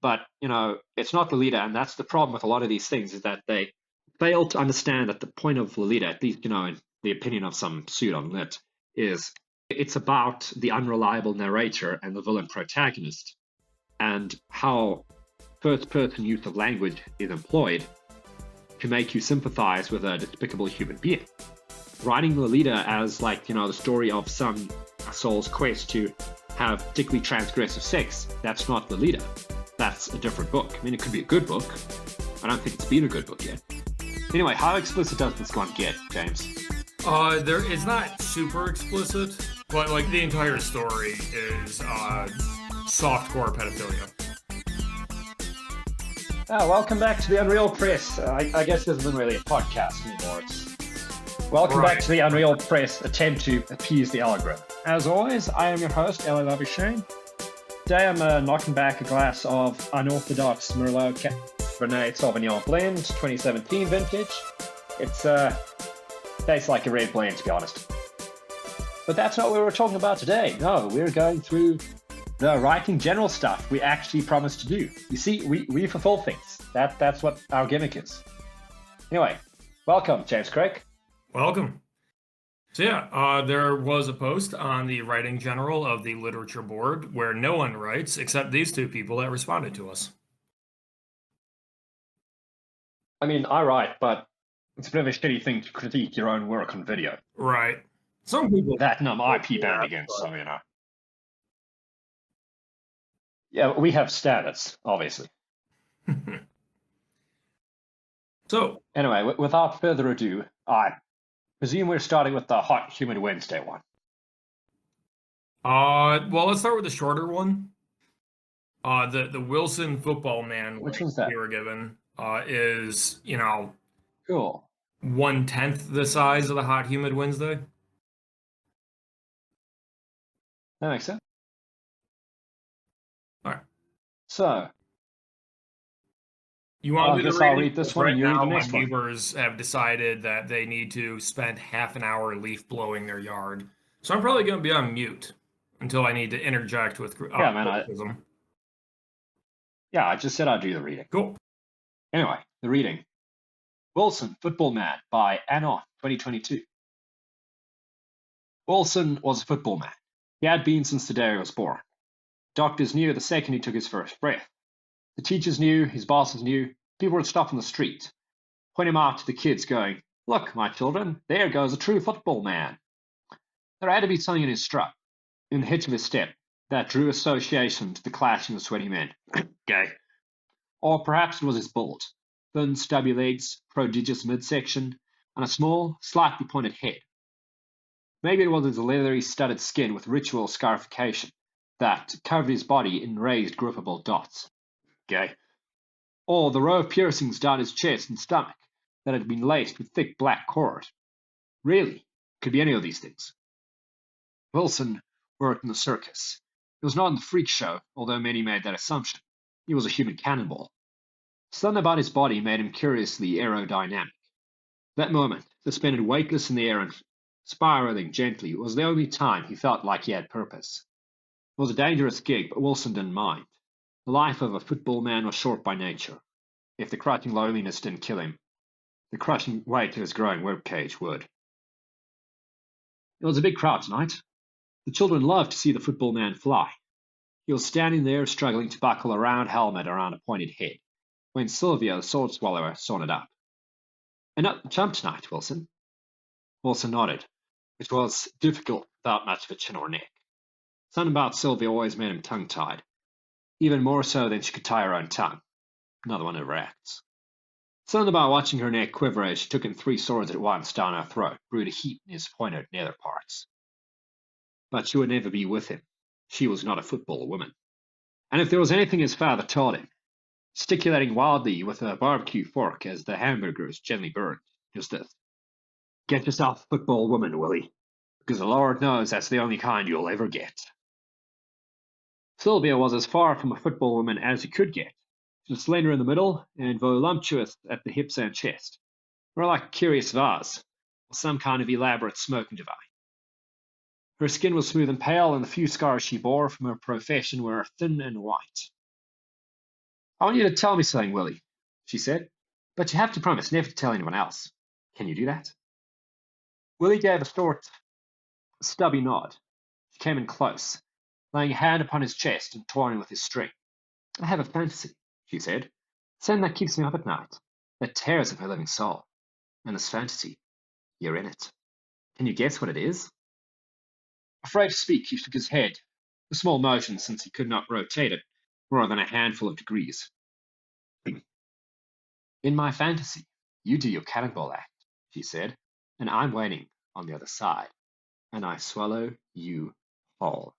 But, it's not Lolita, and that's the problem with a lot of these things, is that they fail to understand that the point of Lolita, at least, in the opinion of some pseudo-lit, is it's about the unreliable narrator and the villain protagonist, and how first-person use of language is employed to make you sympathize with a despicable human being. Writing Lolita as, the story of some soul's quest to have particularly transgressive sex, that's not Lolita. That's a different book. I mean, it could be a good book. I don't think it's been a good book yet. Anyway, how explicit does this one get, James? It's not super explicit, but the entire story is softcore pedophilia. Welcome back to the Unreal Press. I guess this isn't really a podcast anymore. Welcome back to the Unreal Press attempt to appease the algorithm. As always, I am your host, Labuschagne. Today I'm knocking back a glass of Unorthodox Merlot Cabernet Sauvignon blend, 2017 vintage. It's tastes like a red blend, to be honest. But that's not what we're talking about today. No, we're going through the writing general stuff we actually promised to do. You see, we fulfill things. That's what our gimmick is. Anyway, welcome, James Krake. Welcome. So yeah, there was a post on the writing general of the literature board where no one writes except these two people that responded to us. I mean, I write, but it's a bit of a shitty thing to critique your own work on video. Right. Some people... That and I'm IP banned against, so, Yeah, we have standards, obviously. So... Anyway, without further ado, I presume we're starting with the Hot Humid Wednesday one. Well, let's start with the shorter one. The Wilson football man Which one's that? we were given is, Cool. 1/10 the size of the Hot Humid Wednesday. That makes sense. All right. So, you want me to read I'll read this one, and you read the next my one. neighbors have decided that they need to spend half an hour leaf blowing their yard, so I'm probably going to be on mute until I need to interject with criticism. I just said I'd do the reading. Cool. Anyway, the reading. Wilson, Football Man by Anon, 2022. Wilson was a football man. He had been since the day he was born. Doctors knew the second he took his first breath. The teachers knew, his bosses knew, people would stop on the street, point him out to the kids going, "Look, my children, there goes a true football man." There had to be something in his strut, in the hitch of his step, that drew association to the clashing of sweaty men. Gay. Or perhaps it was his build, thin, stubby legs, prodigious midsection, and a small, slightly pointed head. Maybe it was his leathery, studded skin with ritual scarification that covered his body in raised, grippable dots. Gay. Or the row of piercings down his chest and stomach that had been laced with thick black cord. Really, could be any of these things. Wilson worked in the circus. He was not in the freak show, although many made that assumption. He was a human cannonball. Something about his body made him curiously aerodynamic. That moment, suspended weightless in the air and spiraling gently, was the only time he felt like he had purpose. It was a dangerous gig, but Wilson didn't mind. The life of a football man was short by nature. If the crushing loneliness didn't kill him, the crushing weight of his growing ribcage would. It was a big crowd tonight. The children loved to see the football man fly. He was standing there struggling to buckle a round helmet around a pointed head, when Sylvia, the sword swallower, sauntered up. "Enough jump tonight, Wilson." Wilson nodded, which was difficult without much of a chin or neck. Something about Sylvia always made him tongue-tied, even more so than she could tie her own tongue. Another one of her acts. Something about watching her neck quiver as she took in 3 swords at once down her throat brewed a heat in his pointed nether parts. But she would never be with him. She was not a football woman. And if there was anything his father taught him, gesticulating wildly with a barbecue fork as the hamburgers gently burned, just this: "Get yourself a football woman, Willie, because the Lord knows that's the only kind you'll ever get." Sylvia was as far from a football woman as you could get. She was slender in the middle and voluptuous at the hips and chest, more like a curious vase, or some kind of elaborate smoking device. Her skin was smooth and pale, and the few scars she bore from her profession were thin and white. I want you to tell me something, Willie, she said, but you have to promise never to tell anyone else. Can you do that? Willie gave a short, stubby nod. She came in close, laying a hand upon his chest and toying with his string. I have a fantasy, she said, something that keeps me up at night, that tears at my living soul. And this fantasy, you're in it. Can you guess what it is? Afraid to speak, he shook his head, a small motion since he could not rotate it more than a handful of degrees. In my fantasy, you do your cannonball act, she said, and I'm waiting on the other side, and I swallow you whole.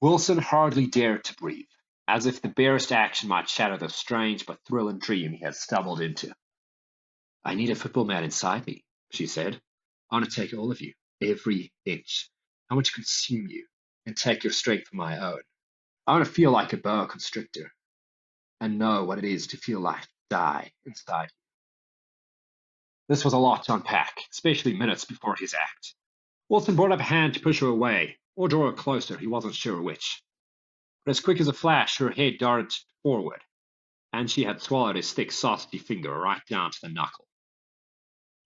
Wilson hardly dared to breathe, as if the barest action might shatter the strange but thrilling dream he had stumbled into. I need a football man inside me, she said. I want to take all of you, every inch. I want to consume you and take your strength for my own. I want to feel like a boa constrictor and know what it is to feel like die inside you. This was a lot to unpack, especially minutes before his act. Wilson brought up a hand to push her away, or draw her closer, he wasn't sure which. But as quick as a flash, her head darted forward, and she had swallowed his thick, saucy finger right down to the knuckle.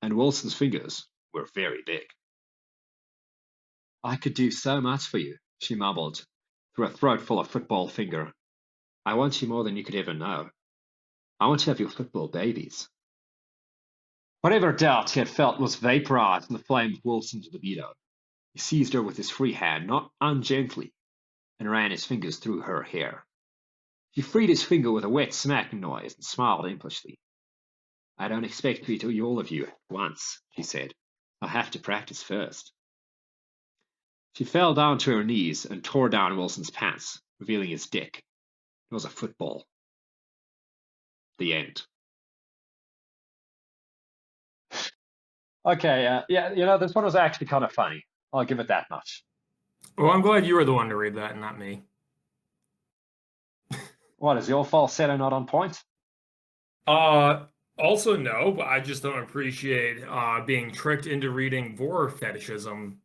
And Wilson's fingers were very big. I could do so much for you, she mumbled, through a throat full of football finger. I want you more than you could ever know. I want to have your football babies. Whatever doubt he had felt was vaporized in the flame of Wilson's libido. He seized her with his free hand, not ungently, and ran his fingers through her hair. She freed his finger with a wet smacking noise and smiled impishly. I don't expect to do all of you at once, she said. I'll have to practice first. She fell down to her knees and tore down Wilson's pants, revealing his dick. It was a football. The end. Okay, yeah, this one was actually kind of funny. I'll give it that much. Well, I'm glad you were the one to read that and not me. What, is your falsetto not on point? Also no, but I just don't appreciate being tricked into reading V0re fetishism.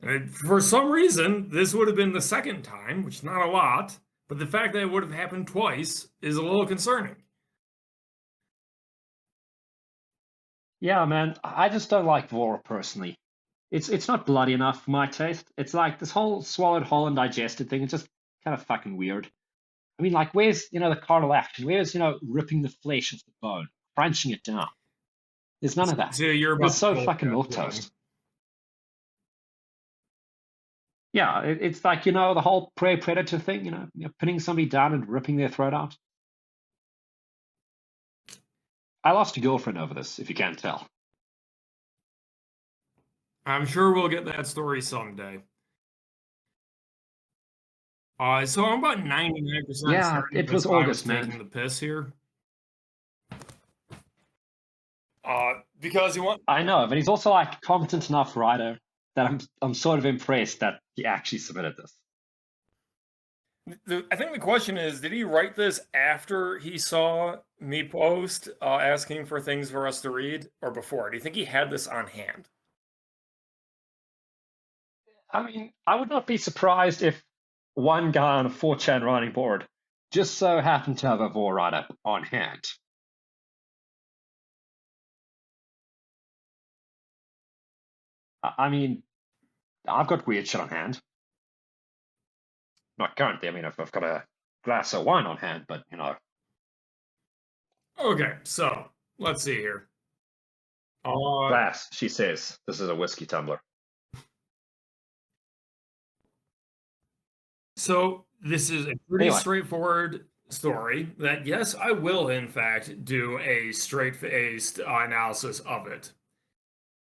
And for some reason, this would have been the second time, which is not a lot, but the fact that it would have happened twice is a little concerning. Yeah, man, I just don't like V0re personally. It's not bloody enough for my taste. It's like this whole swallowed whole and digested thing. It's just kind of fucking weird. I mean, like, where's, the carnal action? Where's, ripping the flesh off the bone, crunching it down? There's none of that. So you're about It's so fucking milquetoast. Yeah, it's like, the whole prey-predator thing, pinning somebody down and ripping their throat out. I lost a girlfriend over this, if you can't tell. I'm sure we'll get that story someday. So I'm about 99% Yeah, it was August, man. Taking the piss here. Because he want. I know, but he's also like a competent enough writer that I'm sort of impressed that he actually submitted this. I think the question is, did he write this after he saw me post asking for things for us to read, or before? Do you think he had this on hand? I mean, I would not be surprised if one guy on a 4chan writing board just so happened to have a V0re write-up on hand. I mean, I've got weird shit on hand. Not currently. I mean, I've got a glass of wine on hand, but, Okay, so let's see here. Glass, she says. This is a whiskey tumbler. So this is a pretty straightforward story that, yes, I will, in fact, do a straight-faced analysis of it.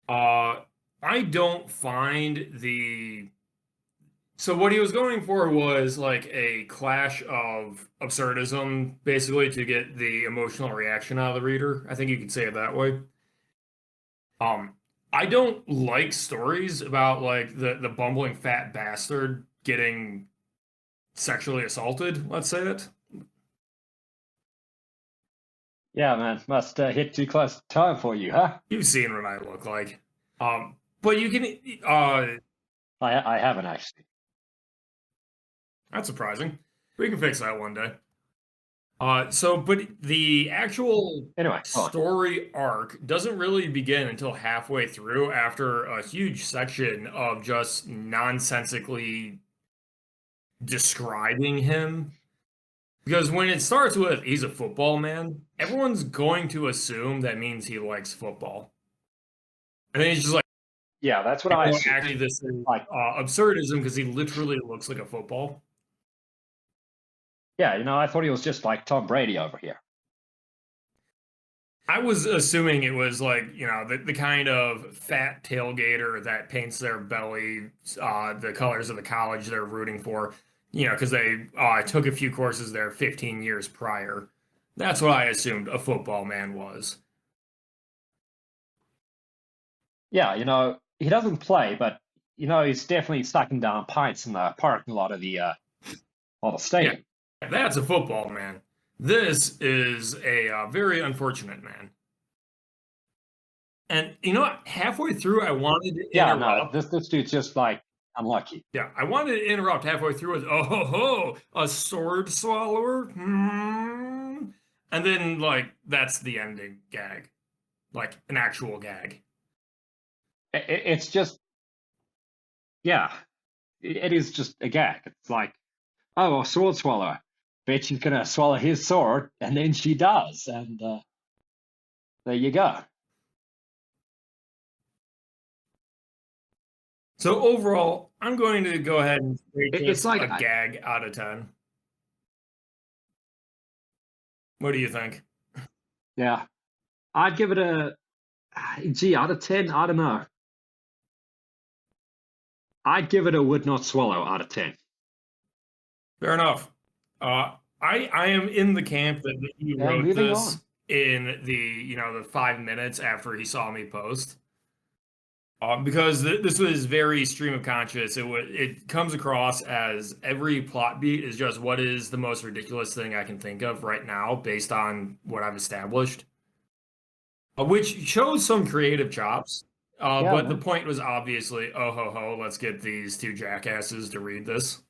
I don't find the... So what he was going for was like a clash of absurdism, basically, to get the emotional reaction out of the reader. I think you could say it that way. I don't like stories about like the bumbling fat bastard getting sexually assaulted, let's say it. Yeah, man, must hit too close to time for you, huh? You've seen what I look like. But you can... I haven't, actually. That's surprising. We can fix that one day. But the actual Anyway, story arc doesn't really begin until halfway through, after a huge section of just nonsensically describing him. Because when it starts with he's a football man, everyone's going to assume that means he likes football. And then he's just like, yeah, that's what I oh, assumed. actually, this is Like, absurdism because he literally looks like a football. yeah, I thought he was just like Tom Brady over here. I was assuming it was like, the kind of fat tailgater that paints their belly the colors of the college they're rooting for, because they took a few courses there 15 years prior. That's what I assumed a football man was. Yeah, he doesn't play, but he's definitely sucking down pints in the parking lot of the stadium. Yeah, that's a football man. This is a very unfortunate man. And halfway through, I wanted to interrupt. No, this dude's just like unlucky. Yeah, I wanted to interrupt halfway through with, oh, ho, ho, a sword swallower? Hmm. And then, that's the ending gag. Like, an actual gag. It's just, yeah, it is just a gag. It's like, oh, a sword swallower. Bet she's going to swallow his sword, and then she does. And there you go. So overall, I'm going to go ahead and rate It's like a gag out of 10. What do you think? Yeah. I'd give it a, out of 10, I don't know. I'd give it a would not swallow out of 10. Fair enough. I am in the camp that he wrote this in the 5 minutes after he saw me post. Because this was very stream of conscious. It comes across as every plot beat is just what is the most ridiculous thing I can think of right now based on what I've established, which shows some creative chops. But the point was obviously, oh ho ho, let's get these two jackasses to read this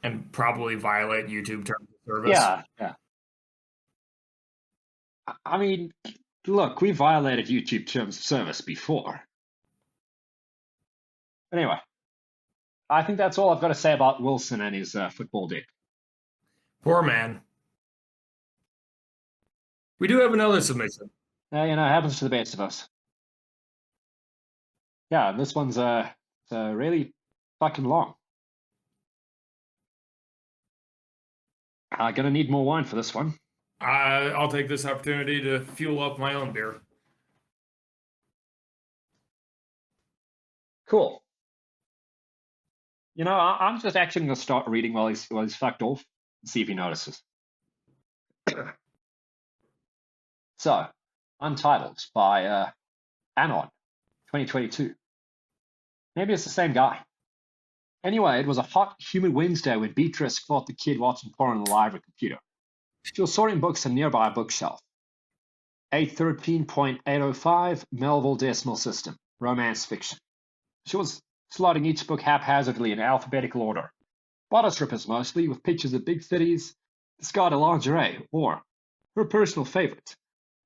and probably violate YouTube terms of service. Yeah. I mean, look, we violated YouTube terms of service before. Anyway, I think that's all I've got to say about Wilson and his football dick. Poor man. We do have another submission. It happens to the best of us. Yeah, this one's really fucking long. I'm gonna need more wine for this one. I'll take this opportunity to fuel up my own beer. Cool. I'm just actually going to start reading while he's fucked off and see if he notices. So, Untitled by Anon, 2022. Maybe it's the same guy. Anyway, it was a hot, humid Wednesday when Beatrice caught the kid watching porn on the library computer. She was sorting books on a nearby bookshelf. 813.805 Melville Decimal System, romance fiction. She was slotting each book haphazardly in alphabetical order. Bottle strippers mostly, with pictures of big cities, discarded lingerie, or her personal favorite,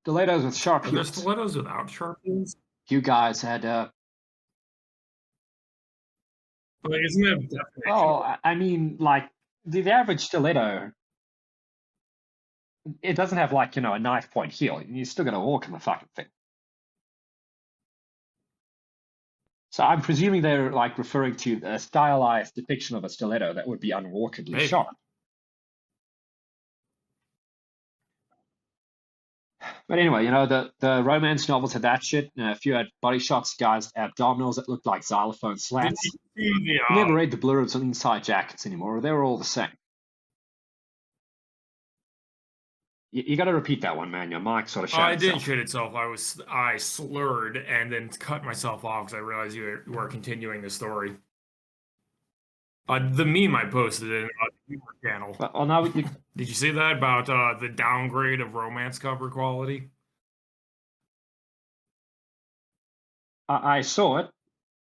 stilettos with sharp heels. Are there stilettos without sharp heels? You guys had isn't that definition? Oh, I mean, like the average stiletto, it doesn't have like a knife point heel. You're still gonna walk in the fucking thing. So I'm presuming they're like referring to a stylized depiction of a stiletto that would be unwalkably sharp. But anyway, the romance novels had that shit. A few had body shots, guys' abdominals that looked like xylophone slats. You never read the blurbs on inside jackets anymore. They were all the same. You got to repeat that one, man. Your mic sort of shut itself. I didn't shit itself. I slurred and then cut myself off because I realized you were continuing the story. The meme I posted in the V0re channel. Well, now did you see that about the downgrade of romance cover quality? I saw it.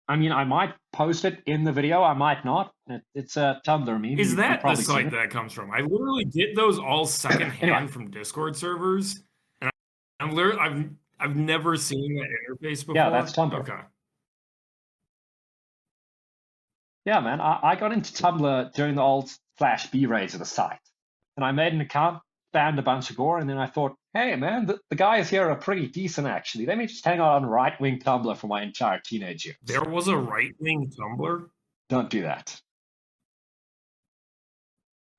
I mean, I might post it in the video. I might not. It's a Tumblr meme. Is You've that a probably seen site it. that comes from? I literally get those all Anyway, secondhand from Discord servers, and I'm literally I've never seen that interface before. yeah, that's Tumblr. Okay. Yeah, man. I got into Tumblr during the old /V0re of the site, and I made an account, spammed a bunch of gore, and then I thought, hey, man, the guys here are pretty decent, actually. Let me just hang out on right-wing Tumblr for my entire teenage years. There was a right-wing Tumblr? Don't do that.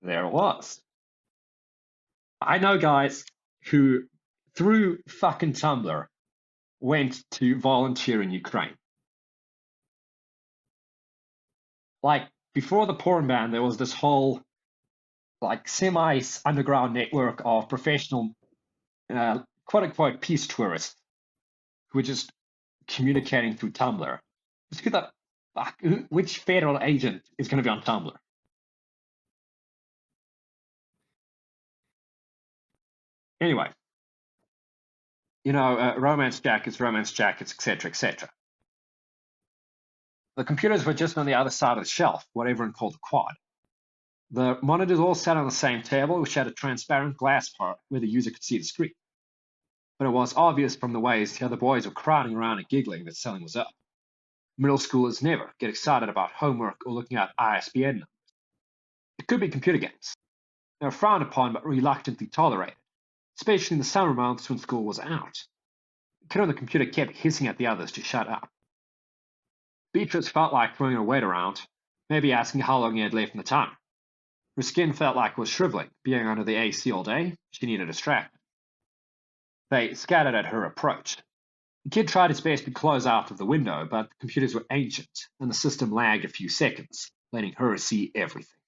There was. I know guys who, through fucking Tumblr, went to volunteer in Ukraine. Like, before the porn ban, there was this whole, like, semi-underground network of professional, quote-unquote, peace tourists who were just communicating through Tumblr. Just get that, fuck, which federal agent is going to be on Tumblr? Anyway, you know, romance jackets, etc., etc. The computers were just on the other side of the shelf, what everyone called the quad. The monitors all sat on the same table, which had a transparent glass part where the user could see the screen. But it was obvious from the ways the other boys were crowding around and giggling that something was up. Middle schoolers never get excited about homework or looking at ISBN numbers. It could be computer games. They were frowned upon but reluctantly tolerated, especially in the summer months when school was out. The kid on the computer kept hissing at the others to shut up. Beatrice felt like throwing her weight around, maybe asking how long he had left in the time. Her skin felt like it was shriveling, being under the AC all day. She needed a distraction. They scattered at her approach. The kid tried his best to close out of the window, but the computers were ancient, and the system lagged a few seconds, letting her see everything.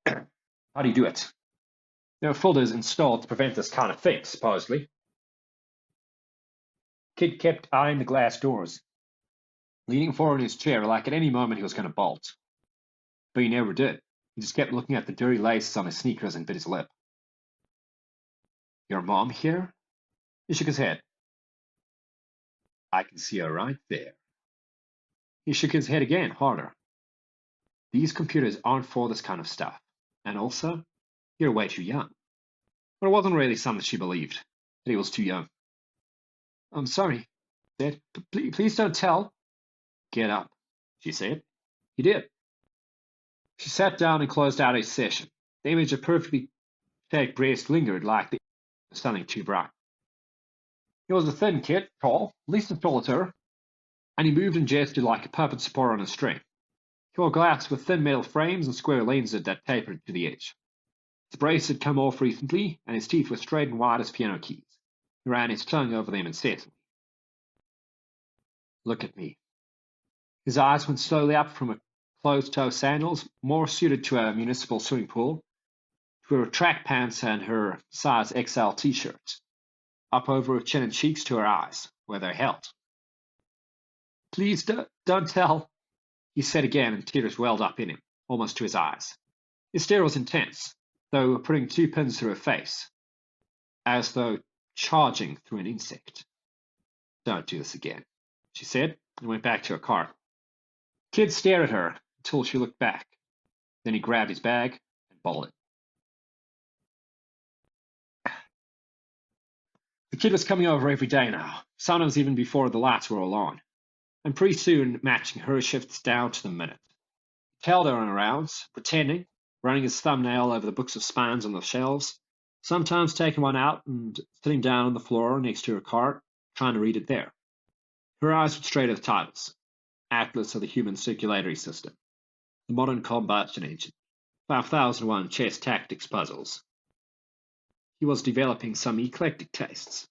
How do you do it? There were filters installed to prevent this kind of thing, supposedly. Kid kept eyeing the glass doors, leaning forward in his chair like at any moment he was going to bolt. But he never did. He just kept looking at the dirty laces on his sneakers and bit his lip. Your mom here? He shook his head. I can see her right there. He shook his head again, harder. These computers aren't for this kind of stuff. And also, you're way too young. But it wasn't really something she believed, that he was too young. I'm sorry, he said. Please don't tell. Get up, she said. He did. She sat down and closed out his session. The image of perfectly shaped breast lingered like the something too bright. He was a thin kid, tall, at least as tall as her, and he moved and gestured like a puppet support on a string. He wore glasses with thin metal frames and square lenses that tapered to the edge. His brace had come off recently, and his teeth were straight and white as piano keys. He ran his tongue over them incessantly. Look at me. His eyes went slowly up from a closed-toe sandals, more suited to a municipal swimming pool, to her track pants and her size XL t-shirt, up over her chin and cheeks to her eyes, where they held. Please don't tell, he said again, and tears welled up in him, almost to his eyes. His stare was intense, though putting 2 pins through her face, as though charging through an insect. Don't do this again, she said, and went back to her cart. The kid stared at her until she looked back. Then he grabbed his bag and bolted. The kid was coming over every day now, sometimes even before the lights were all on, and pretty soon matching her shifts down to the minute. He tailed her on her rounds, pretending, running his thumbnail over the books of spines on the shelves, sometimes taking one out and sitting down on the floor next to her cart, trying to read it there. Her eyes were straight at the titles. Atlas of the Human Circulatory System, the Modern Combustion Engine, 5001 Chess Tactics Puzzles. He was developing some eclectic tastes.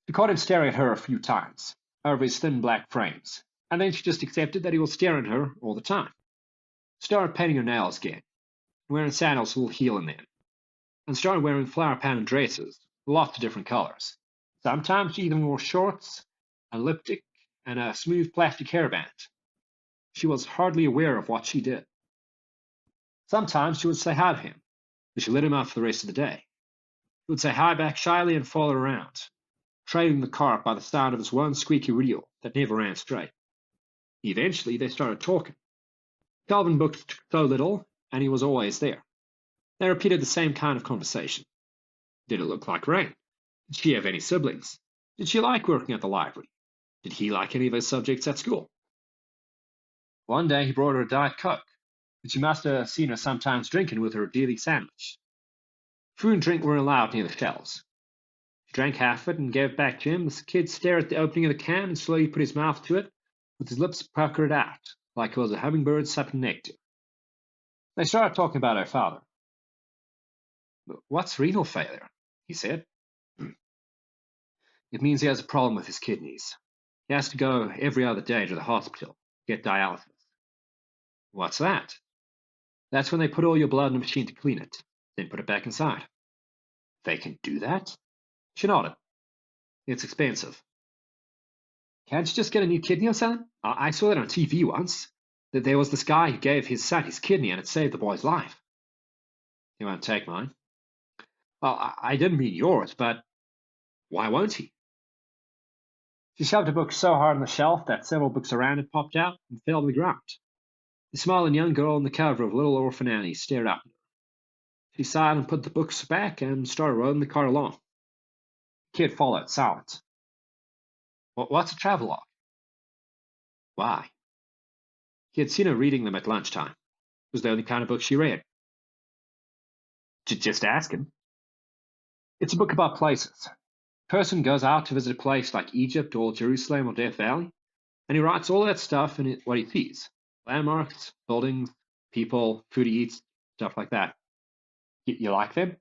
She caught him staring at her a few times, over his thin black frames, and then she just accepted that he was staring at her all the time. Started painting her nails again, wearing sandals with a heel in them, and started wearing flower-patterned dresses, lots of different colors. Sometimes she even wore shorts, and lipstick, and a smooth plastic hairband. She was hardly aware of what she did. Sometimes she would say hi to him, but she let him out for the rest of the day. He would say hi back shyly and follow her around, trailing the cart by the sound of his one squeaky reel that never ran straight. Eventually, they started talking. Calvin booked so little, and he was always there. They repeated the same kind of conversation. Did it look like rain? Did she have any siblings? Did she like working at the library? Did he like any of his subjects at school? One day he brought her a Diet Coke, which he must have seen her sometimes drinking with her daily sandwich. Food and drink weren't allowed near the shelves. He drank half of it and gave it back to him. The kid stared at the opening of the can and slowly put his mouth to it, with his lips puckered out, like it was a hummingbird sucking nectar. They started talking about her father. "What's renal failure?" he said. "It means he has a problem with his kidneys. He has to go every other day to the hospital, get dialysis." "What's that?" "That's when they put all your blood in a machine to clean it, then put it back inside." "They can do that?" She nodded. "It's expensive." "Can't you just get a new kidney or something? I saw that on TV once, that there was this guy who gave his son his kidney and it saved the boy's life." "He won't take mine." "Well, I didn't mean yours, but why won't he?" She shoved a book so hard on the shelf that several books around it popped out and fell to the ground. The smiling young girl on the cover of Little Orphan Annie stared up at her. She sighed and put the books back and started rolling the car along. The kid followed, silent. "What's a travelogue?" "Why?" He had seen her reading them at lunchtime. It was the only kind of book she read. Just ask him." "It's a book about places. A person goes out to visit a place like Egypt or Jerusalem or Death Valley, and he writes all that stuff in what he sees. Landmarks, buildings, people, food he eats, stuff like that." You like them?"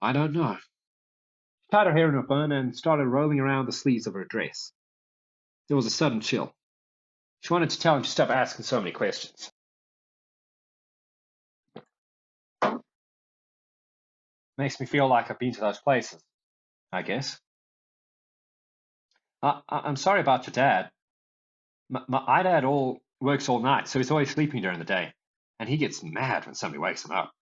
"I don't know." She tied her hair in a bun and started rolling around the sleeves of her dress. There was a sudden chill. She wanted to tell him to stop asking so many questions. "Makes me feel like I've been to those places, I guess." I'm sorry about your dad. My dad works all night, so he's always sleeping during the day, and he gets mad when somebody wakes him up."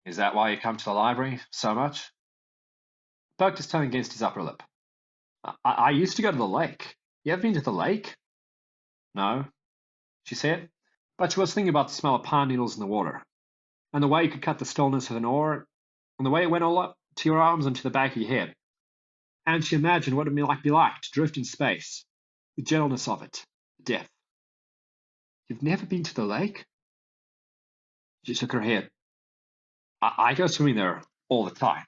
"Is that why you come to the library so much?" Poked his tongue against his upper lip. I used to go to the lake. You ever been to the lake?" "No," she said, but she was thinking about the smell of pine needles in the water, and the way you could cut the stillness with an oar, and the way it went all up to your arms and to the back of your head. And she imagined what it might be like to drift in space, the gentleness of it, the depth. "You've never been to the lake?" She shook her head. I go swimming there all the time.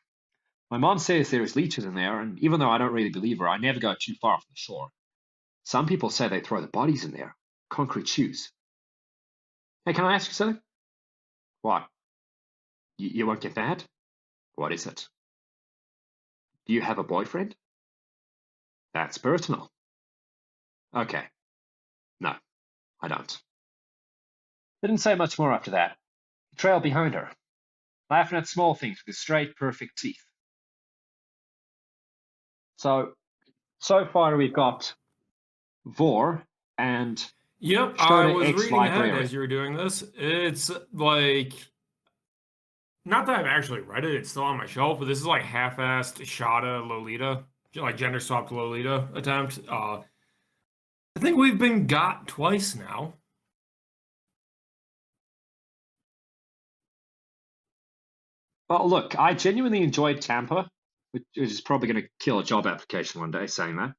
My mom says there is leeches in there, and even though I don't really believe her, I never go too far from the shore. Some people say they throw the bodies in there, concrete shoes. Hey, can I ask you something?" "What?" You won't get mad?" "What is it?" "Do you have a boyfriend?" "That's personal." "Okay. No, I don't." They didn't say much more after that. He trailed behind her, laughing at small things with his straight, perfect teeth. So far we've got V0re and Yep, I Sh0tacon was X reading ahead library. as you were doing this. It's like, not that I've actually read it, it's still on my shelf, but this is like half-assed Shada Lolita, like gender swapped Lolita attempt. I think we've been got twice now. Well, look, I genuinely enjoyed Tampa, which is probably going to kill a job application one day saying that.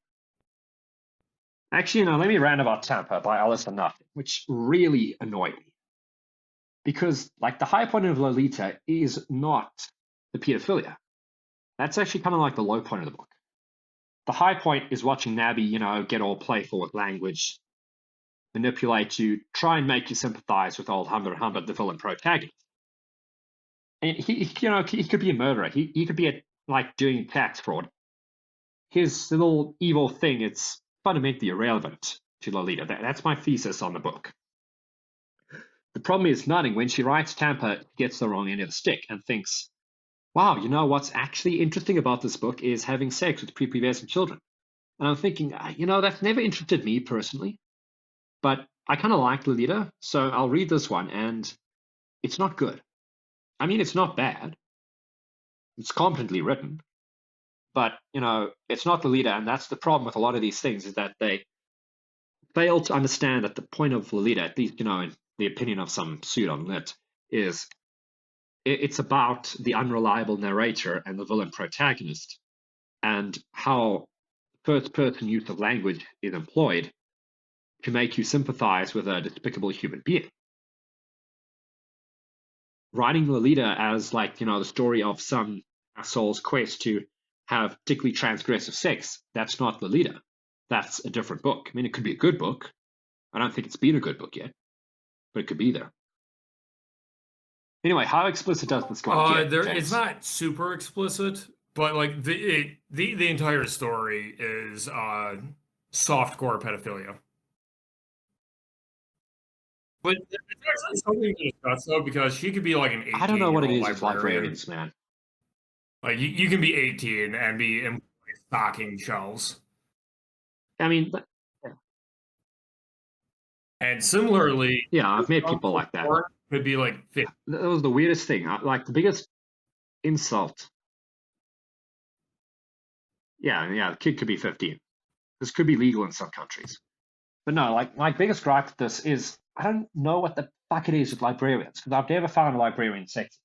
Actually, let me rant about Tampa by Alice and Nothing, which really annoyed me. Because, like, the high point of Lolita is not the pedophilia. That's actually kind of like the low point of the book. The high point is watching Nabby, get all playful with language, manipulate you, try and make you sympathize with old Humbert Humbert, the villain protagonist. And he could be a murderer. He could be like doing tax fraud. His little evil thing, it's fundamentally irrelevant to Lolita. That's my thesis on the book. The problem is Nutting, when she writes Tampa, gets the wrong end of the stick and thinks, wow, what's actually interesting about this book is having sex with prepubescent children. And I'm thinking, that's never interested me personally. But I kind of like Lolita, so I'll read this one, and it's not good. I mean, it's not bad. It's competently written. But, it's not Lolita, and that's the problem with a lot of these things, is that they fail to understand that the point of Lolita, at least, in the opinion of some pseudo-lit, is it's about the unreliable narrator and the villain protagonist, and how first-person use of language is employed to make you sympathize with a despicable human being. Writing Lolita as, like, the story of some asshole's quest to have particularly transgressive sex, that's not Lolita. That's a different book. I mean, it could be a good book. I don't think it's been a good book yet, but it could be there. Anyway, how explicit does this go? It's not super explicit, but like the entire story is softcore pedophilia. But it's actually something to discuss though, because she could be like an 18. I don't know what it is with librarians, man. Like you can be 18 and be stocking shelves. I mean, and similarly, yeah, I've met people like that. Could be like 50. That was the weirdest thing. Like the biggest insult. Yeah, the kid could be 15. This could be legal in some countries. But no, like my biggest gripe with this is I don't know what the fuck it is with librarians, because I've never found a librarian sexy.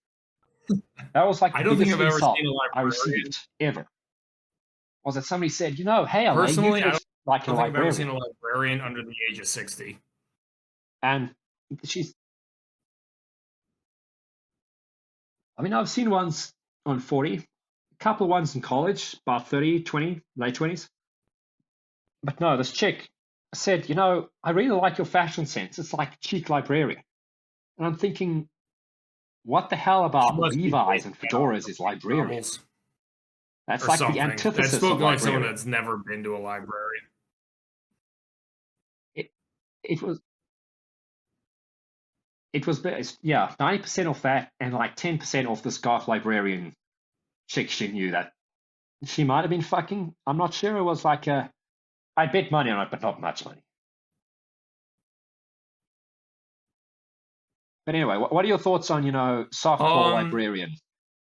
That was like I don't think I've ever seen a librarian I received ever. Was that somebody said, hey, personally, I don't like think I've ever seen a librarian under the age of 60. And I've seen ones on 40, a couple of ones in college, about 30, 20, late 20s. But no, this chick said, I really like your fashion sense. It's like a cheap librarian. And I'm thinking, what the hell about Levi's and fedoras is librarians? That's like the antithesis that spoke of like someone that's never been to a library. It was 90% off that, and like 10% off this goth librarian chick she knew that she might have been fucking. I'm not sure. It was like I bet money on it, but not much money. But anyway, what are your thoughts on, softcore librarian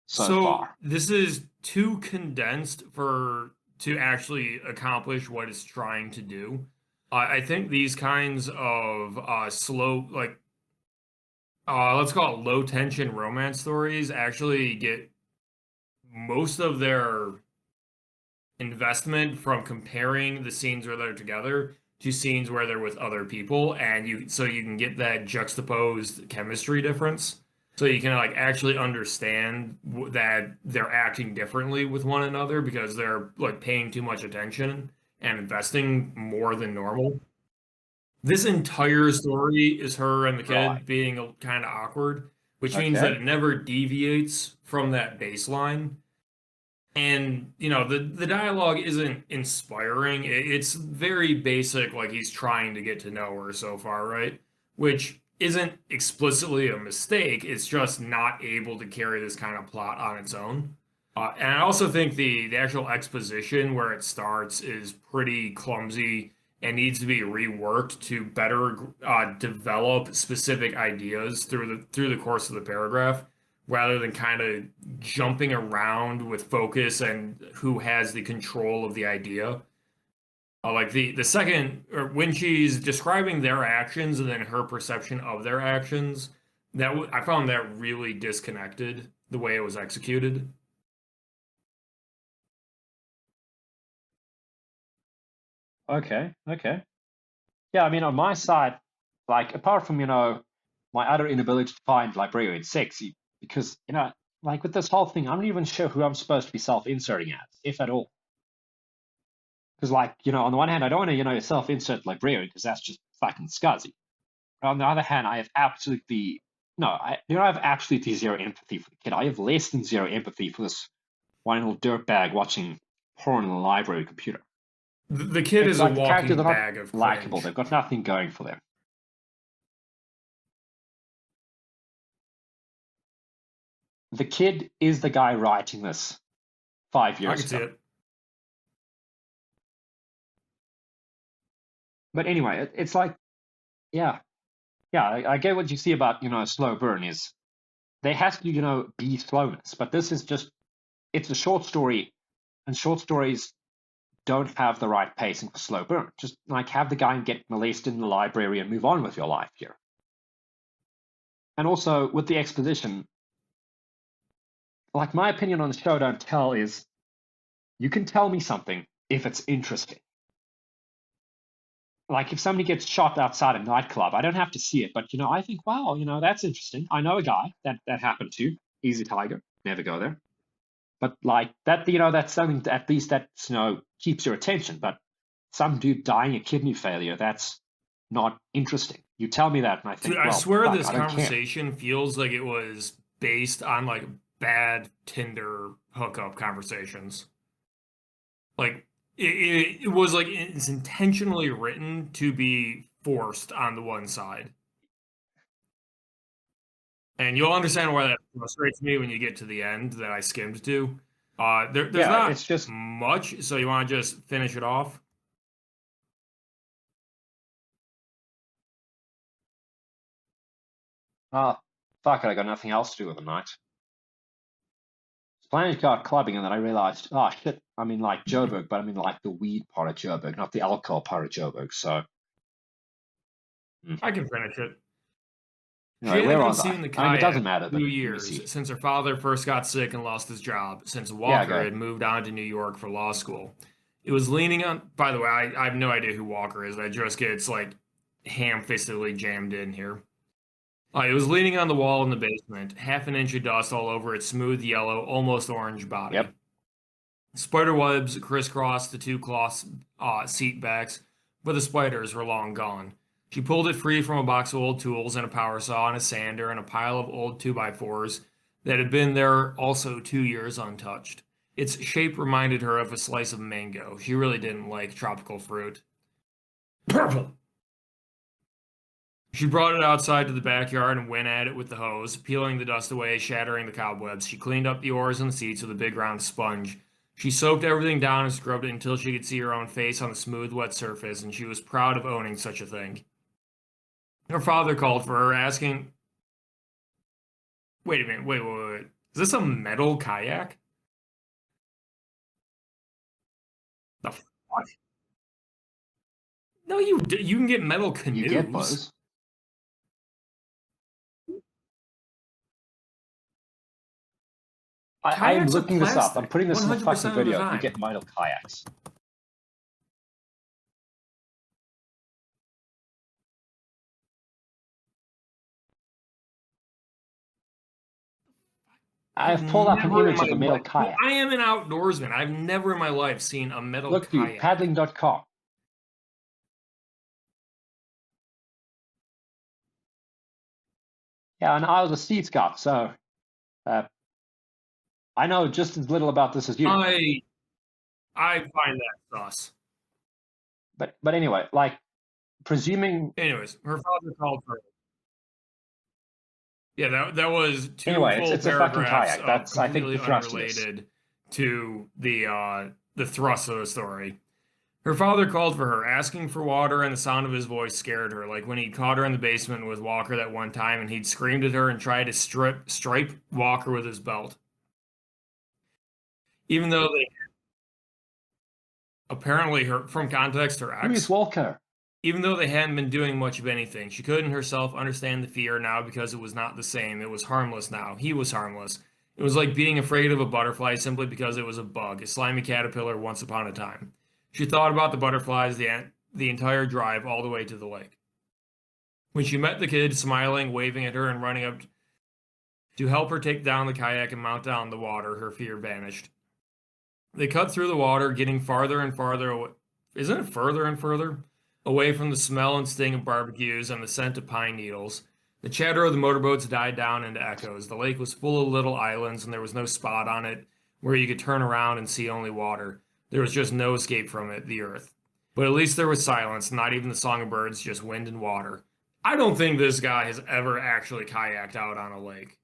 so far? This is too condensed to actually accomplish what it's trying to do. I think these kinds of slow, like, let's call it low tension romance stories actually get most of their investment from comparing the scenes where they're together to scenes where they're with other people, and you can get that juxtaposed chemistry difference, so you can like actually understand that they're acting differently with one another because they're like paying too much attention and investing more than normal. This entire story is her and the kid being kind of awkward, which means that it never deviates from that baseline. And, the dialogue isn't inspiring. It's very basic, like he's trying to get to know her so far, right? Which isn't explicitly a mistake. It's just not able to carry this kind of plot on its own. And I also think the actual exposition where it starts is pretty clumsy and needs to be reworked to better develop specific ideas through the course of the paragraph, rather than kind of jumping around with focus and who has the control of the idea. Like the second, or when she's describing their actions and then her perception of their actions, I found that really disconnected the way it was executed. Okay. Yeah, on my side, like apart from, my utter inability to find librarian sexy, because, like with this whole thing, I'm not even sure who I'm supposed to be self-inserting as, if at all. Because, like, on the one hand, I don't want to, self-insert librarian because that's just fucking scuzzy. But on the other hand, I have absolutely zero empathy for the kid. I have less than zero empathy for this one little dirtbag watching porn on the library computer. The kid is like a walking bag of likable. They've got nothing going for them. The kid is the guy writing this 5 years ago. I can see it. But anyway, it's like, yeah, I get what you see about, slow burn is there has to, be slowness. But this is just, it's a short story, and short stories don't have the right pacing for slow burn. Just like have the guy get molested in the library and move on with your life here. And also with the exposition, like my opinion on the show don't tell is you can tell me something if it's interesting. Like if somebody gets shot outside a nightclub, I don't have to see it, but I think, wow, that's interesting. I know a guy that happened to. Easy tiger, never go there. But like that, that's something that at least that keeps your attention. But some dude dying of kidney failure, that's not interesting. You tell me that, and I think, Dude, I well, swear fuck, this I don't care. conversation feels like it was based on like bad Tinder hookup conversations. Like it was like it's intentionally written to be forced on the one side. And you'll understand why that frustrates me when you get to the end that I skimmed to. There's Yeah, not it's just much, so you want to just finish it off? fuck it, I got nothing else to do with the night. Planning to go out clubbing, and then I realized, oh shit, I'm in like Joburg, but I'm in like the weed part of Joburg, not the alcohol part of Joburg. So I can finish it. She anyway, where hadn't was I? seen the I mean, it kayak doesn't matter, in but 2 let me years see. since her father first got sick and lost his job, since Yeah, Walker go had ahead. moved on to New York for law school. It was leaning on, by the way, I have no idea who Walker is. That just gets like ham-fistedly jammed in here. It was leaning on the wall in the basement, half an inch of dust all over its smooth yellow, almost orange body. Yep. Spider webs crisscrossed the two cloth seat backs, but the spiders were long gone. She pulled it free from a box of old tools and a power saw and a sander and a pile of old 2x4s that had been there also 2 years untouched. Its shape reminded her of a slice of mango. She really didn't like tropical fruit. Purple! She brought it outside to the backyard and went at it with the hose, peeling the dust away, shattering the cobwebs. She cleaned up the oars and the seats with a big round sponge. She soaked everything down and scrubbed it until she could see her own face on the smooth, wet surface, and she was proud of owning such a thing. Her father called for her, asking, wait a minute, wait. Is this a metal kayak? The fuck? No, you can get metal You get canoes. those. I am Kayaks are looking this up. I'm plastic, putting this in the 100% fucking of the video. You time. get metal kayaks. I've pulled up an Never in image my of a metal life. kayak. I am an outdoorsman. I've never in my life seen a metal Look, dude, kayak. paddling.com. Yeah, and I was a Sea Scout, so I know just as little about this as you. I find that sus. But anyway, like presuming. Anyways, her father called for her. Yeah, that was two Anyway, full it's a fucking paragraphs kayak. of That's I think completely the thrust of this. unrelated to the thrust of the story. Her father called for her, asking for water, and the sound of his voice scared her, like when he'd caught her in the basement with Walker that one time and he'd screamed at her and tried to stripe Walker with his belt. Even though they apparently her from context her Who is ex, Walker? even though they hadn't been doing much of anything, she couldn't herself understand the fear now because it was not the same. It was harmless now. He was harmless. It was like being afraid of a butterfly simply because it was a bug, a slimy caterpillar once upon a time. She thought about the butterflies the entire drive all the way to the lake. When she met the kid, smiling, waving at her, and running up to help her take down the kayak and mount down the water, her fear vanished. They cut through the water, getting farther and farther away. Isn't it further and further? Away from the smell and sting of barbecues and the scent of pine needles. The chatter of the motorboats died down into echoes. The lake was full of little islands, and there was no spot on it where you could turn around and see only water. There was just no escape from it, the earth. But at least there was silence, not even the song of birds, just wind and water. I don't think this guy has ever actually kayaked out on a lake.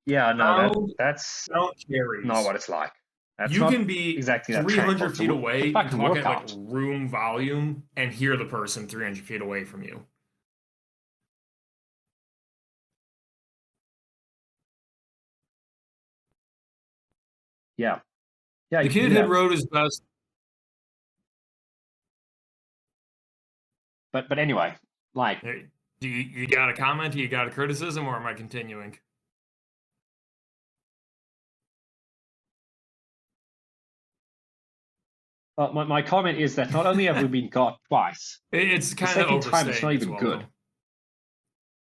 Yeah, no, that's Count cherries. not what it's like. That's You not can be exactly that 300 tranquil. feet away and It's a talk at like workout. room volume and hear the person 300 feet away from you. Yeah. Yeah, The you can kid do had that. wrote his best. But anyway, like, Hey, do you got a comment? You got a criticism, or am I continuing? my comment is that not only have we been got twice, It's the kind of second time it's not overstaying its even good. welcome.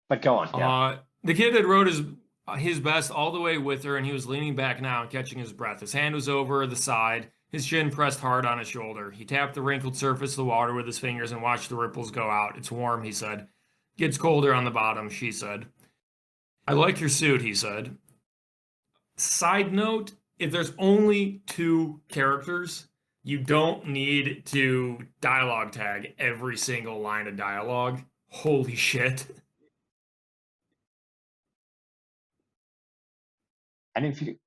But go on, yeah. The kid had wrote his best all the way with her, and he was leaning back now and catching his breath. His hand was over the side, his chin pressed hard on his shoulder. He tapped the wrinkled surface of the water with his fingers and watched the ripples go out. It's warm, he said. Gets colder on the bottom, she said. I like your suit, he said. Side note, if there's only two characters, you don't need to dialogue tag every single line of dialogue. Holy shit. And if you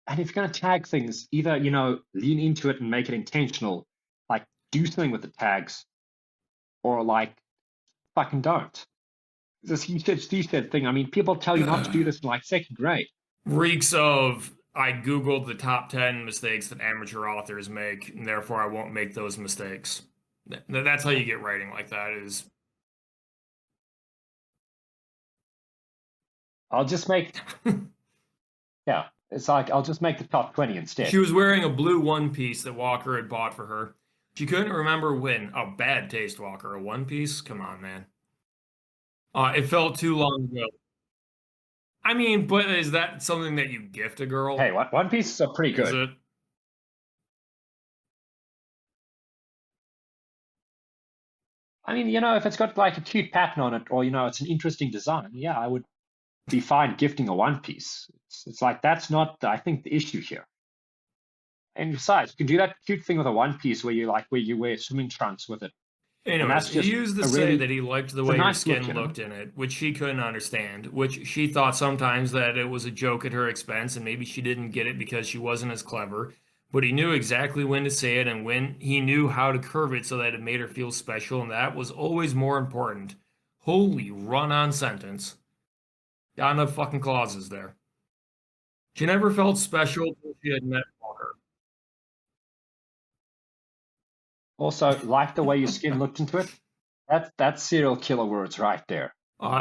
and if you're gonna tag things, either lean into it and make it intentional, like do something with the tags, or like fucking don't. This he said thing. I mean, people tell you not to do this in like second grade. Reeks of I googled the top 10 mistakes that amateur authors make, and therefore I won't make those mistakes. That's how you get writing like that is I'll just make yeah. It's like I'll just make the top 20 instead. She was wearing a blue one piece that Walker had bought for her. She couldn't remember when. Oh, bad taste, Walker. A one piece? Come on, man. It felt too long ago. I mean, but is that something that you gift a girl? Hey, One Piece are pretty Is good. it? I mean, if it's got like a cute pattern on it, or it's an interesting design, yeah, I would be fine gifting a One Piece. It's like that's not, I think, the issue here. And besides, you can do that cute thing with a One Piece where you wear swimming trunks with it, and Anyways, that's he just used to a say really that he liked the it's a way her nice skin look, looked in it, which she couldn't understand, which she thought sometimes that it was a joke at her expense, and maybe she didn't get it because she wasn't as clever. But he knew exactly when to say it and when he knew how to curve it so that it made her feel special, and that was always more important. Holy run-on sentence. Got enough fucking clauses there. She never felt special until she had met Walker. Also, like the way your skin looked into it. That's serial killer words right there.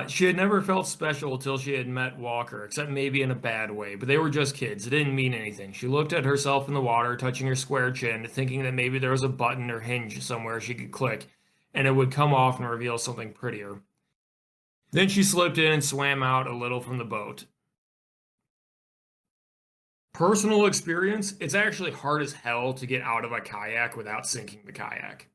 She had never felt special until she had met Walker, except maybe in a bad way, but they were just kids. It didn't mean anything. She looked at herself in the water, touching her square chin, thinking that maybe there was a button or hinge somewhere she could click, and it would come off and reveal something prettier. Then she slipped in and swam out a little from the boat. Personal experience, it's actually hard as hell to get out of a kayak without sinking the kayak.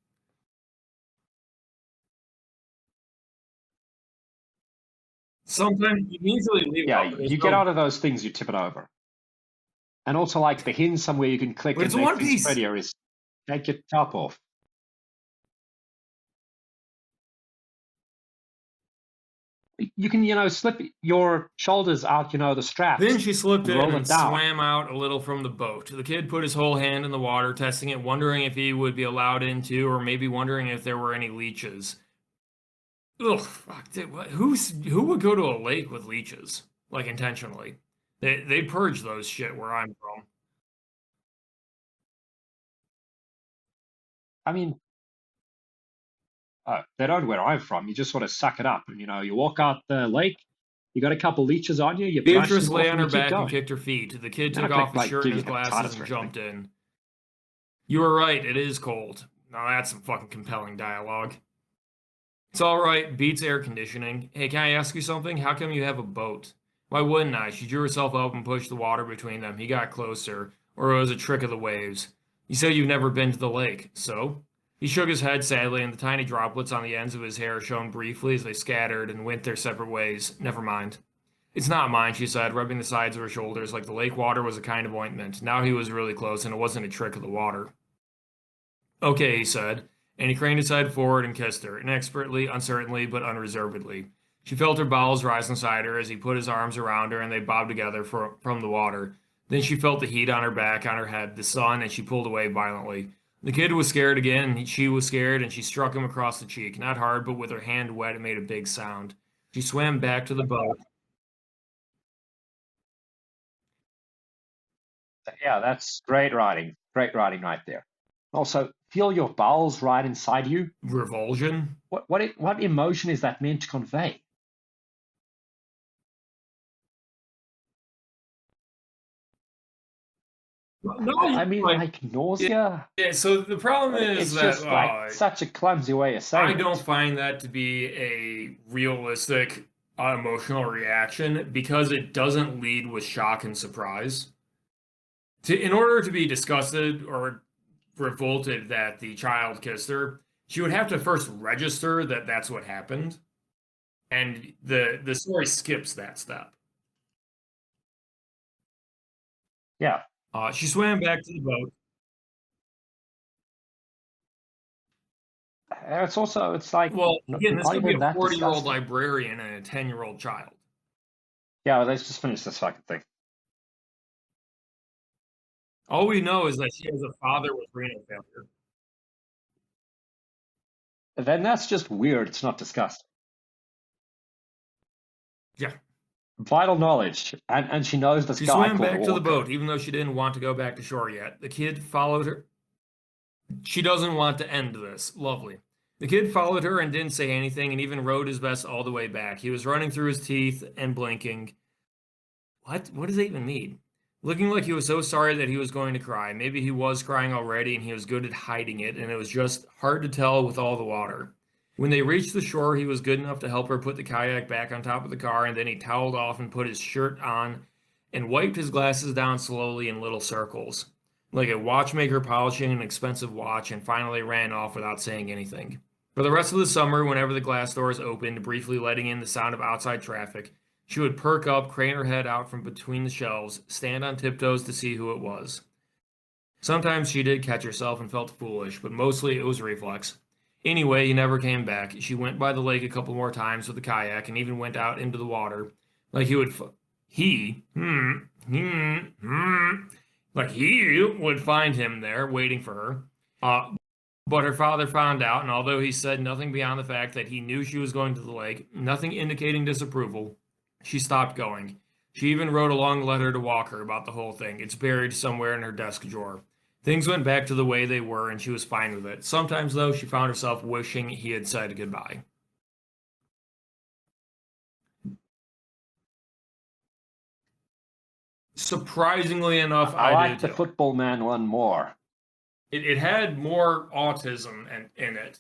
Sometimes you can easily leave it Yeah, up, but there's you get no. out of those things, you tip it over. And also, like the hinge somewhere you can click But and it's make One things Piece. prettier is take your top off. You can, slip your shoulders out, the Then straps, she slipped and in roll them and down. swam out a little from the boat. The kid put his whole hand in the water, testing it, wondering if he would be allowed into, or maybe wondering if there were any leeches. Ugh, fuck, dude, who would go to a lake with leeches? Like intentionally. They purge those shit where I'm from. I mean, they don't where I'm from. You just sort of suck it up, and you walk out the lake. You got a couple leeches on you. You brush Beatrice them lay off, on and you her keep back and going. kicked her feet. The kid You took don't have off to his like shirt give and you his glasses hepatitis and or jumped anything. in. You were right, it is cold. Now that's some fucking compelling dialogue. It's all right, beats air conditioning. Hey, can I ask you something? How come you have a boat? Why wouldn't I? She drew herself up and pushed the water between them. He got closer, or it was a trick of the waves. You say you've never been to the lake, so? He shook his head sadly, and the tiny droplets on the ends of his hair shone briefly as they scattered and went their separate ways. Never mind. It's not mine, she said, rubbing the sides of her shoulders like the lake water was a kind of ointment. Now he was really close, and it wasn't a trick of the water. Okay, he said, and he craned his head forward and kissed her, inexpertly, uncertainly, but unreservedly. She felt her bowels rise inside her as he put his arms around her and they bobbed together from the water. Then she felt the heat on her back, on her head, the sun, and she pulled away violently. The kid was scared again, and she was scared, and she struck him across the cheek, not hard, but with her hand wet, it made a big sound. She swam back to the boat. Yeah, that's great writing. Great writing right there. Also, feel your bowels right inside you. Revulsion. What emotion is that meant to convey? No, I mean, like nausea. yeah. So the problem is It's that just like such a clumsy way of I saying don't it. find that to be a realistic emotional reaction because it doesn't lead with shock and surprise. In order to be disgusted or revolted that the child kissed her, she would have to first register that that's what happened, and the story skips that step. Yeah. She swam back to the boat. It's like Well, again, this not could be even a that 40-year-old disgusting. librarian and a 10-year-old child. Yeah, well, let's just finish this fucking thing. All we know is that she has a father with renal failure. Then that's just weird. It's not disgusting. Yeah. Vital knowledge, and she knows this She guy swam called back to the Walker. boat, even though she didn't want to go back to shore yet. The kid followed her. She doesn't want to end this. Lovely. The kid followed her and didn't say anything and even rode his best all the way back. He was running through his teeth and blinking. What? What does that even mean? Looking like he was so sorry that he was going to cry. Maybe he was crying already and he was good at hiding it, and it was just hard to tell with all the water. When they reached the shore, he was good enough to help her put the kayak back on top of the car, and then he toweled off and put his shirt on and wiped his glasses down slowly in little circles, like a watchmaker polishing an expensive watch, and finally ran off without saying anything. For the rest of the summer, whenever the glass doors opened, briefly letting in the sound of outside traffic, she would perk up, crane her head out from between the shelves, stand on tiptoes to see who it was. Sometimes she did catch herself and felt foolish, but mostly it was reflex. Anyway, he never came back. She went by the lake a couple more times with the kayak and even went out into the water. Like he would, like he would find him there waiting for her. But her father found out, and although he said nothing beyond the fact that he knew she was going to the lake, nothing indicating disapproval, she stopped going. She even wrote a long letter to Walker about the whole thing. It's buried somewhere in her desk drawer. Things went back to the way they were, and she was fine with it. Sometimes, though, she found herself wishing he had said goodbye. Surprisingly enough, I I like do the too. football man one more. It had more autism in it,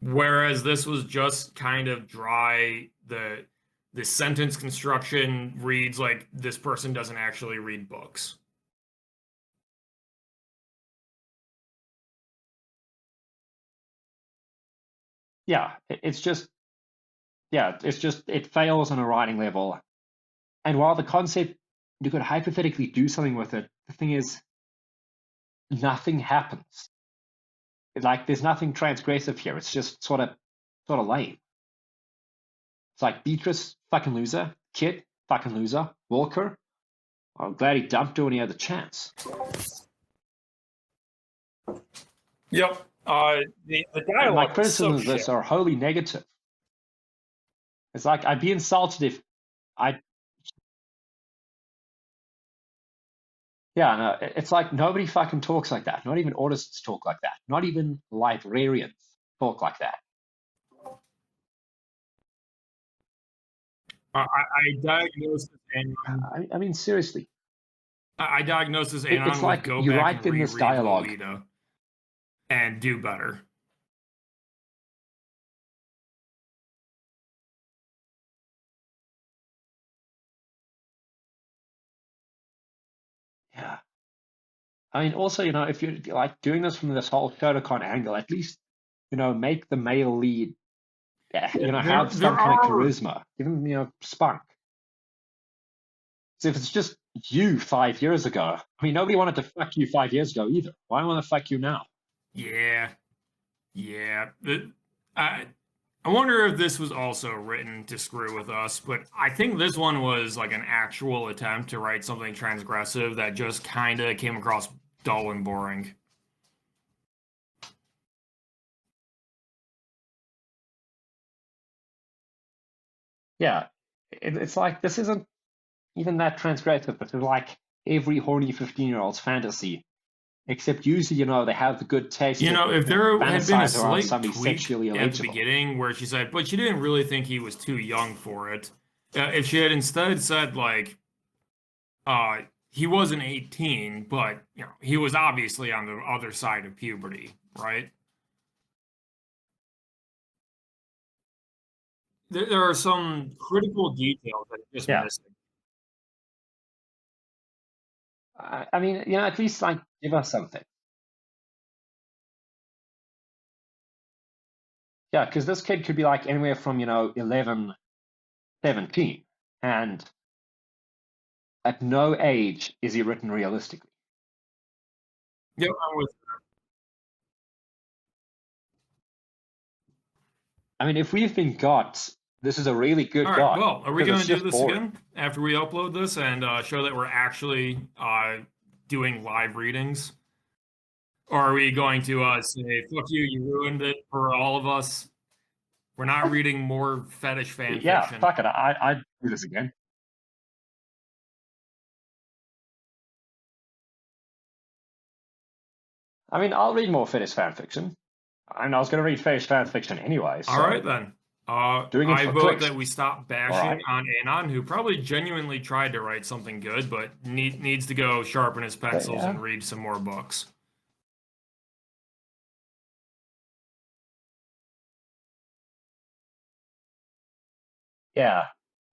whereas this was just kind of dry. The sentence construction reads like this person doesn't actually read books. Yeah, it's just it fails on a writing level. And while the concept you could hypothetically do something with it, the thing is nothing happens. Like there's nothing transgressive here. It's just sort of lame. It's like Beatrice, fucking loser. Kit, fucking loser. Walker, I'm glad he dumped her when he had the chance. Yep. The And my dialogue was so criticisms of shit. this are wholly negative. It's like I'd be insulted if I. Yeah, no, it's like nobody fucking talks like that. Not even autists talk like that. Not even librarians talk like that. I diagnosed this anon. I mean, seriously. I diagnosed this It's anon with like go you back write and in this reread dialogue. Lolita and do better. Yeah. I mean, also, if you're like doing this from this whole Sh0tacon angle, at least, make the male lead, There have there some kind of are charisma. Give him, spunk. So if it's just you 5 years ago, I mean, nobody wanted to fuck you 5 years ago either. Why want to fuck you now? yeah. Yeah. I I wonder if this was also written to screw with us, but I think this one was like an actual attempt to write something transgressive that just kind of came across dull and boring. Yeah. It's like, this isn't even that transgressive, but it's like, every horny 15-year-old's fantasy. Except usually, they have the good taste. If there had been a slight somebody tweak sexually at the eligible. beginning where she said, but she didn't really think he was too young for it. If she had instead said, like, he wasn't 18, but, he was obviously on the other side of puberty, right? There are some critical details that are just missing. I mean, at least, like, give us something. Yeah, because this kid could be, like, anywhere from, 11, 17. And at no age is he written realistically. Yep, I'm with you. I mean, if we've been got, this is a really good All guy. right, well, are we 'cause going it's to do just this boring. again after we upload this and show that we're actually doing live readings? Or are we going to say, fuck you, you ruined it for all of us? We're not reading more fetish fan Yeah, fiction. fuck it. I'd do this again. I mean, I'll read more fetish fan fiction. I mean, I was going to read fetish fan fiction anyway. So. All right, then. Doing it I for vote clicks. that we stop bashing on Anon, who probably genuinely tried to write something good, but needs to go sharpen his pencils and read some more books. Yeah.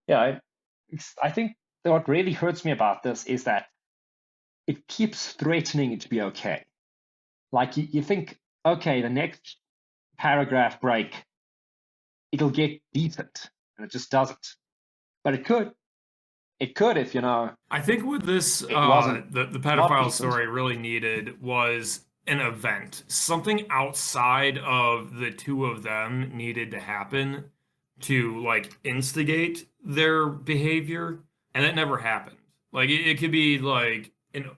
I think that what really hurts me about this is that it keeps threatening to be okay. Like, you think, okay, the next paragraph break, it'll get decent, and it just doesn't. But it could. It could if, I think with this, the pedophile story really needed was an event. Something outside of the two of them needed to happen to, like, instigate their behavior, and that never happened. Like, it could be, like,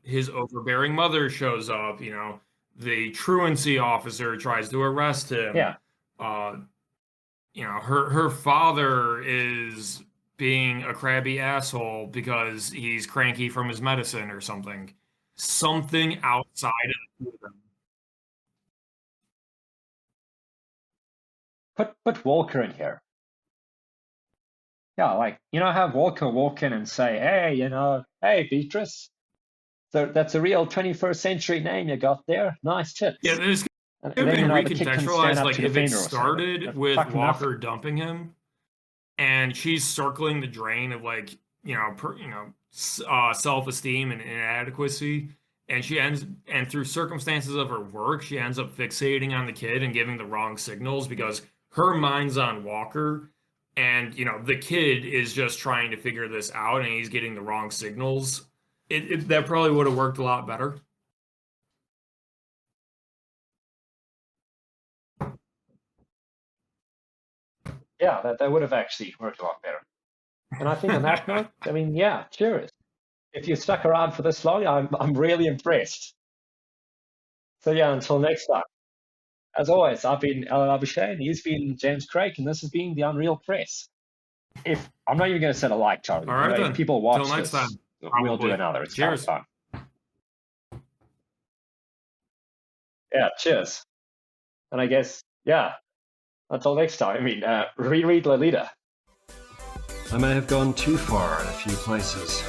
his overbearing mother shows up, the truancy officer tries to arrest him. Yeah. Her father is being a crabby asshole because he's cranky from his medicine or something. Something outside of the two of them. Put Walker in here. Yeah, like, have Walker walk in and say, hey, Beatrice. So that's a real 21st century name you got there. Nice tits. Yeah, this could have been recontextualized, like, if it started with Walker dumping him, and she's circling the drain of, like, self-esteem and inadequacy, and through circumstances of her work, she ends up fixating on the kid and giving the wrong signals because her mind's on Walker, and the kid is just trying to figure this out, and he's getting the wrong signals. That probably would have worked a lot better. Yeah, that would have actually worked a lot better. And I think on that note, I mean, yeah, cheers. If you stuck around for this long, I'm really impressed. So yeah, until next time. As always, I've been Labuschagne, he's been James Krake, and this has been the Unreal Press. If I'm not even going to set a like, Charlie. All right, then. If people watch Till next time. we'll do another. It's cheers. Fun. Yeah, cheers. And I guess, yeah, until next time, I mean, reread Lolita. I may have gone too far in a few places.